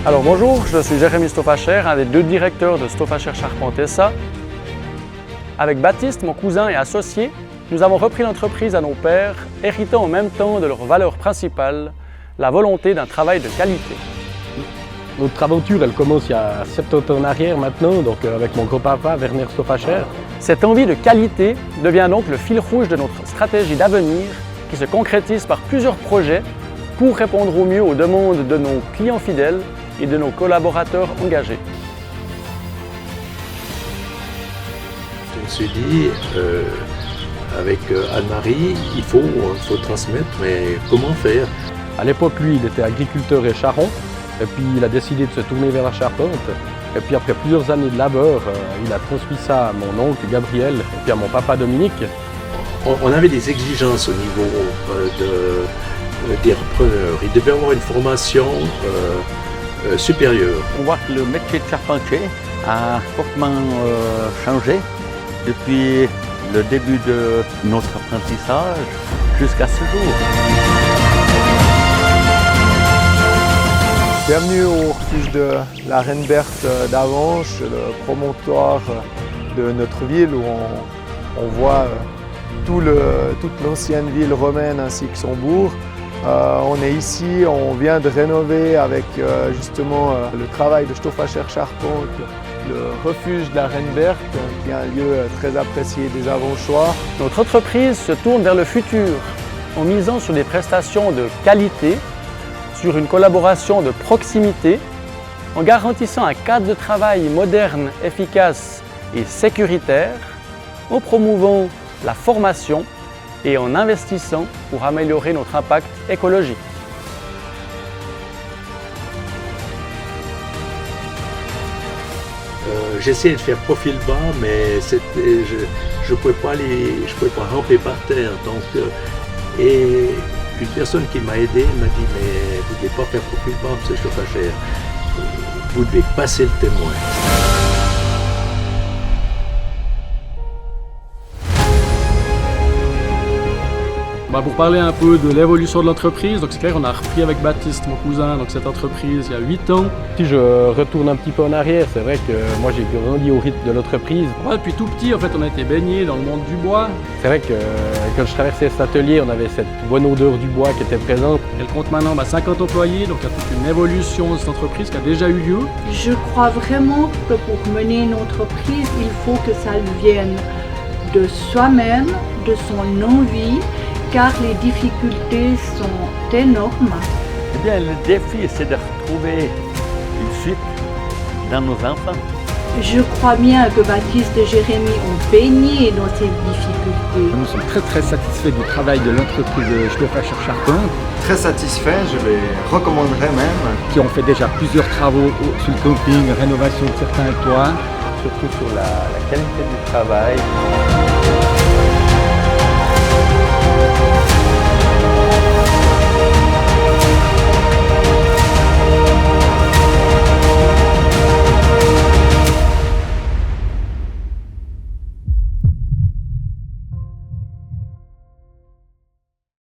Alors bonjour, je suis Jérémy Stoffacher, un des deux directeurs de Stoffacher Charpentessa. Avec Baptiste, mon cousin et associé, nous avons repris l'entreprise à nos pères, héritant en même temps de leur valeur principale, la volonté d'un travail de qualité. Notre aventure, elle commence il y a 70 ans en arrière maintenant, donc avec mon grand-papa, Werner Stoffacher. Cette envie de qualité devient donc le fil rouge de notre stratégie d'avenir qui se concrétise par plusieurs projets pour répondre au mieux aux demandes de nos clients fidèles et de nos collaborateurs engagés. On s'est dit, avec Anne-Marie, il faut transmettre, mais comment faire? À l'époque, lui, il était agriculteur et charron, et puis il a décidé de se tourner vers la charpente. Et puis après plusieurs années de labeur, il a transmis ça à mon oncle Gabriel et puis à mon papa Dominique. On avait des exigences au niveau des repreneurs. Il devait avoir une formation supérieure. On voit que le métier de charpentier a fortement changé depuis le début de notre apprentissage jusqu'à ce jour. Bienvenue au refuge de la Reine Berthe d'Avanches, le promontoire de notre ville où on voit toute l'ancienne ville romaine ainsi que son bourg. On est ici, on vient de rénover avec justement le travail de Stoffacher Charpente, le refuge de la Reine Berthe, qui est un lieu très apprécié des Avanchois. Notre entreprise se tourne vers le futur en misant sur des prestations de qualité, sur une collaboration de proximité, en garantissant un cadre de travail moderne, efficace et sécuritaire, en promouvant la formation et en investissant pour améliorer notre impact écologique. J'essayais de faire profil bas, mais je ne pouvais pas ramper par terre. Donc, et une personne qui m'a aidé m'a dit « mais vous ne devez pas faire profil bas, M. Stoffacher, vous devez passer le témoin ». Pour parler un peu de l'évolution de l'entreprise, donc c'est clair, on a repris avec Baptiste, mon cousin, donc cette entreprise il y a 8 ans. Si je retourne un petit peu en arrière, c'est vrai que moi j'ai grandi au rythme de l'entreprise. Ouais, depuis tout petit, en fait, on a été baigné dans le monde du bois. C'est vrai que quand je traversais cet atelier, on avait cette bonne odeur du bois qui était présente. Elle compte maintenant 50 employés, donc il y a toute une évolution de cette entreprise qui a déjà eu lieu. Je crois vraiment que pour mener une entreprise, il faut que ça vienne de soi-même, de son envie, car les difficultés sont énormes. Eh bien, le défi, c'est de retrouver une suite dans nos enfants. Je crois bien que Baptiste et Jérémy ont baigné dans ces difficultés. Nous sommes très satisfaits du travail de l'entreprise Stoffacher Charpente. Très satisfait, je les recommanderais même. Qui ont fait déjà plusieurs travaux sur le camping, rénovation de certains toits. Surtout sur la qualité du travail.